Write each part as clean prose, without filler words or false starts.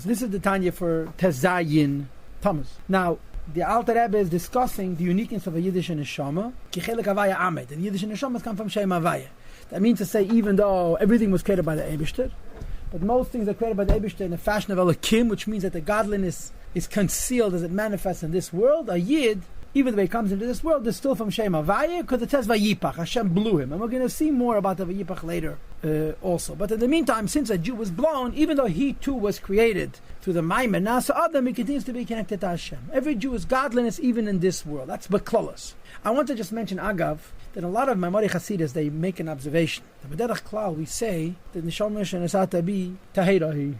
So this is the Tanya for Tezayin Tamuz. Now, the Alter Rebbe is discussing the uniqueness of a Yiddish neshama. Kichelek Havaya Amed. The Yiddish neshamas come from Shem Havaya. That means to say, even though everything was created by the Eibishter, but most things are created by the Eibishter in the fashion of Elokim, which means that the godliness is concealed as it manifests in this world. A Yid, even though he comes into this world, is still from Shem Havaya, because it says Vayipach, Hashem blew him. And we're going to see more about the Vayipach later also. But in the meantime, since a Jew was blown, even though he too was created through the Maimer, Nasa Adam, he continues to be connected to Hashem. Every Jew is godliness even in this world. That's Beklolos. I want to just mention, Agav, that a lot of Maimari Hasidus, they make an observation. The B'derech Klal, we say that Neshama Shenesata bi Tahirahi.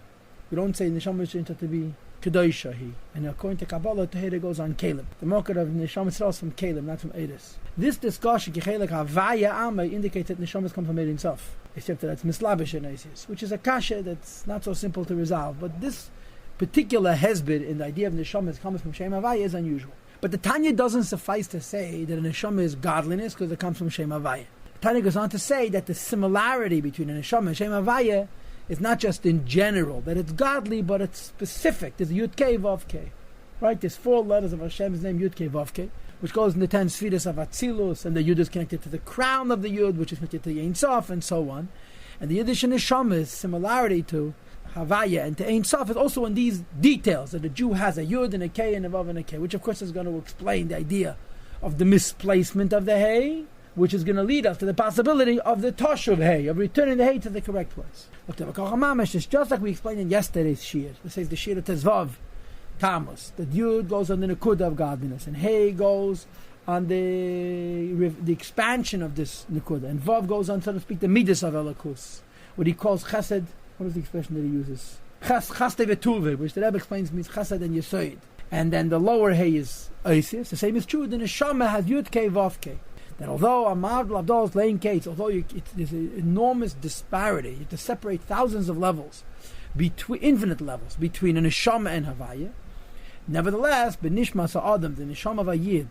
We don't say Neshama Shenesata bi Kedoishahi. And according to Kabbalah, Tahira goes on Caleb. The market of Neshama is from Caleb, not from Eris. This discussion, Kechelek Havaya Amay, indicates that Neshamas come from Eid himself. Except that it's Mislabish and Isis, which is a kasha that's not so simple to resolve. But this particular hezbid in the idea of Neshamas coming from Shem Havaya is unusual. But the Tanya doesn't suffice to say that a neshama is godliness because it comes from Shem Havaya. The Tanya goes on to say that the similarity between a neshama and Shem Havaya is not just in general, that it's godly, but it's specific. There's Yud Kei Vav Kei. Right? There's 4 letters of Hashem's name, Yud Kei Vav Kei, which goes in the 10 Sfiras of Atzilus, and the Yud is connected to the crown of the Yud, which is connected to Ein Sof, and so on. And the Yiddish neshama's similarity to Havaya and to Ein Sof is also in these details, that a Jew has a Yud and a K and a Vav and a K, which of course is going to explain the idea of the misplacement of the Hey, which is going to lead us to the possibility of the Toshuv Hey, of returning the Hey to the correct place. It's just like we explained in yesterday's Shir. This says the Shir of Tezvav, Tamuz. The Yud goes on the Nekuda of godliness, and Hey goes on the expansion of this Nekuda, and Vav goes on, so to speak, the Midas of Elokus, what he calls Chesed. What is the expression that he uses? Chaste vetuve, which the Rebbe explains means chesed and yesoid. And then the lower hay is Isis. The same is true. The neshama has Yud Kei Vav Kei. That although Amad Lavdol is laying case, although there's an enormous disparity, you have to separate thousands of levels, infinite levels, between a neshama and Havaya. Nevertheless, Benishma Sa'adam, the neshama of a Yid,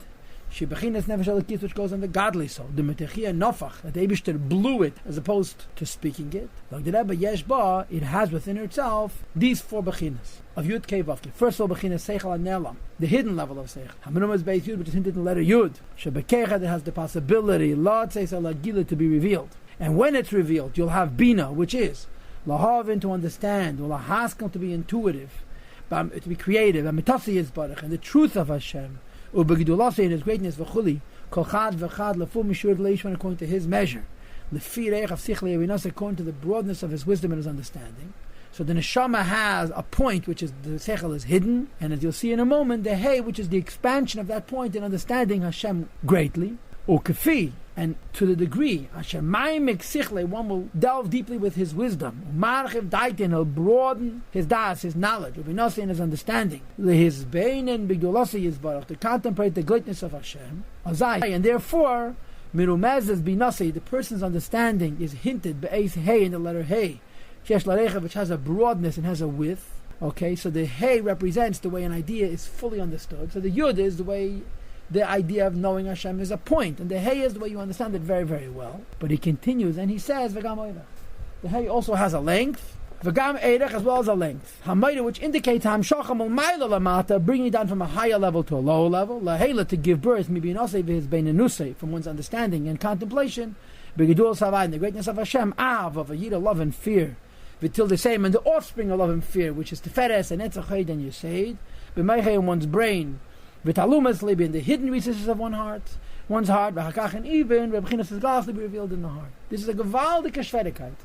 Shebechinas Nefesh Elokis, which goes on the godly soul, the Metechia Nofach, that the Eibishter blew it as opposed to speaking it. Like the Rebbe Yeshba, it has within itself these 4 Bechinas of Yud Kei Vav Kei. First of all, Bechinas Seichel Nelam, the hidden level of Seichel. Hamanum is Beis Yud, which is hinted in the letter Yud. Shebekecha, that has the possibility, Lord Seis Alagila, to be revealed. And when it's revealed, you'll have Bina, which is Lahavin, to understand, or Lahaskel, to be intuitive, to be creative, and Mitasi Yizbarach, and the truth of Hashem. Ubegidulase in his greatness v'chuli kol chad v'chad lefum mishur v'leishman, according to his measure, lefi reich of sichlei avinas, according to the broadness of his wisdom and his understanding. So the neshama has a point which is the seichel is hidden, and as you'll see in a moment, the hey, which is the expansion of that point in understanding Hashem greatly, or kafi, and to the degree one will delve deeply with his wisdom. He'll broaden his das, his knowledge, and his understanding. To contemplate the greatness of Hashem. And therefore, the person's understanding is hinted in the letter Hey, which has a broadness and has a width. Okay, so the Hey represents the way an idea is fully understood. So the Yud is the way the idea of knowing Hashem is a point, and the Hey is the way you understand it very, very well. But he continues and he says, V'gam Eirech. The Hey also has a length, V'gam Eirech, as well as a length. Hamayra, which indicates Hamshacham U'mayla Lamata, bringing down from a higher level to a lower level. Lahela, to give birth, maybe Nasei v'his Beinenusei, from one's understanding and contemplation. B'gidul Savai, in the greatness of Hashem. Av, of a yid of love and fear. V'til the same, and the offspring of love and fear, which is Teferes and Etzachid and Yeseid. B'maychei, in one's brain. V'talumas libi, in the hidden recesses of one's heart, v'hakach, and even Rebchinas is glass to be revealed in the heart. This is a gewaldige Schwerigkeit.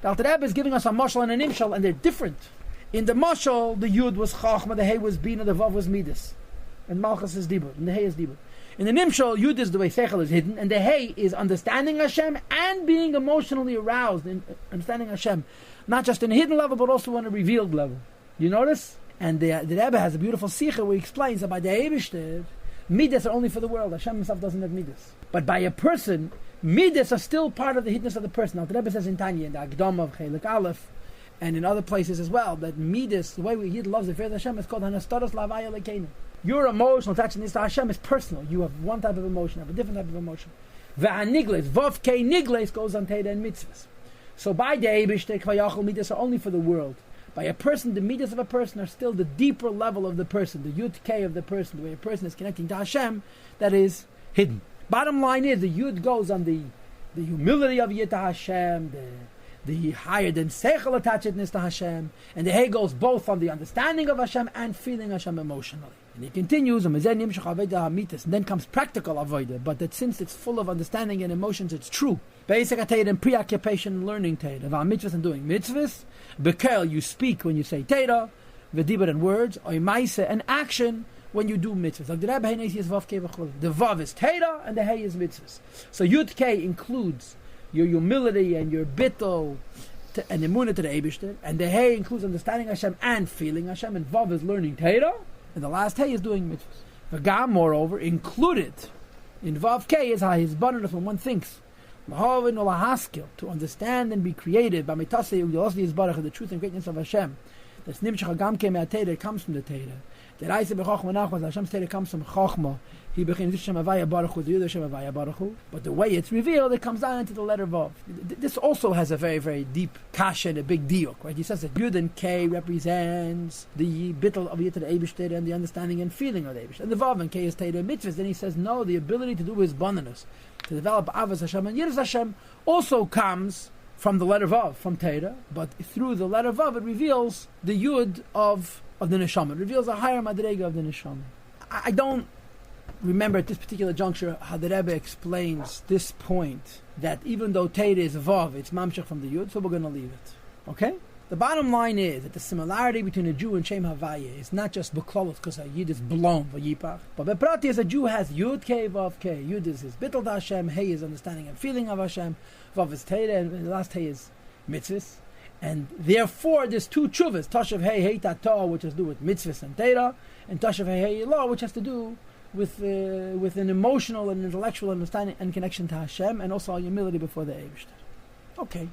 The Alter Rebbe is giving us a mashal and an imshal, and they're different. In the mashal, the Yud was Chachma, the Hey was Bina, the Vav was Midas, and Malchus is Dibur, and the Hey is Dibur. In the nimshal, Yud is the way Seichel is hidden, and the Hey is understanding Hashem and being emotionally aroused in understanding Hashem, not just in a hidden level, but also on a revealed level. You notice? And the Rebbe has a beautiful sikha where he explains that by the Eibishter, Midas are only for the world. Hashem himself doesn't have Midas. But by a person, Midas are still part of the hiddenness of the person. Now the Rebbe says in Tanya, in the Agdom of Chelik Aleph, and in other places as well, that Midas, the way we Yid loves the fear of Hashem, is called Hanastaras Lavaya Lekeinu. Your emotional attachment to Hashem is personal. You have one type of emotion, have a different type of emotion. V'hanigles, Vav Kei Nigles, goes on Teda and Mitzvahs. So by the Eibishter, Kvayachol, Midas are only for the world. By a person, the midas of a person are still the deeper level of the person, the Yud K of the person, the way a person is connecting to Hashem, that is hidden. Bottom line is, the Yud goes on the humility of Yid to Hashem, the higher than Seichel attachedness to Hashem, and the Hey goes both on the understanding of Hashem and feeling Hashem emotionally. And he continues, and then comes practical avodah, but that since it's full of understanding and emotions, it's true. Basic Teira and preoccupation and learning Teira. About mitzvahs and doing mitzvahs. Bekel, you speak when you say Teira. V'dibur and words. Oimaise and action when you do mitzvahs. Like the Rebbe is Vav Kei v'chol. The Vav is Teira and the Hey is mitzvahs. So Yud Kei includes your humility and your bittul and emunah to the Eibishter, and the Hey includes understanding Hashem and feeling Hashem, and Vav is learning Teira, and the last Hey is doing mitzvahs. V'gam, moreover, included in Vav Kei is how his bonus when one thinks. To understand and be creative by the truth and greatness of Hashem. That's nimshach gam ke me'ateidah, comes from the Teira. The Reise b'chochma nachmas, Hashem's Teira comes from chochma. He became Hashem Havaya Baruch Hu, the Yud Hashem Havaya Baruch Hu. But the way it's revealed, it comes down into the letter Vav. This also has a very, very deep kasha and a big diuk, right? He says that Yud and K represents the bittul of Yid to the Eibishter and the understanding and feeling of the Eibishter. And the Vav and K is Teira mitzvahs. Then he says, no, the ability to do his bonus, to develop Avos Hashem and Yiras Hashem, also comes from the letter Vav, from Teira, but through the letter Vav, it reveals the Yud of the Neshama. It reveals a higher Madrega of the Neshama. I don't remember at this particular juncture how the Rebbe explains this point, that even though Teira is Vav, it's Mamshech from the Yud, so we're going to leave it. Okay? The bottom line is that the similarity between a Jew and Shem Havaya is not just B'klolos, because a Yid is blown for Yipach, but Beprati is a Jew has Yud K, Vav K. Yud is his bittul to Hashem, Hey is understanding and feeling of Hashem, Vav is Teira, and the last Hey is mitzvahs. And therefore, there's two tshuvas, Tashav Hey, Hey Tato, which has to do with mitzvahs and Teira, and Tashav Hey, Hey Law, which has to do with an emotional and intellectual understanding and connection to Hashem, and also humility before the Eibishter. Okay.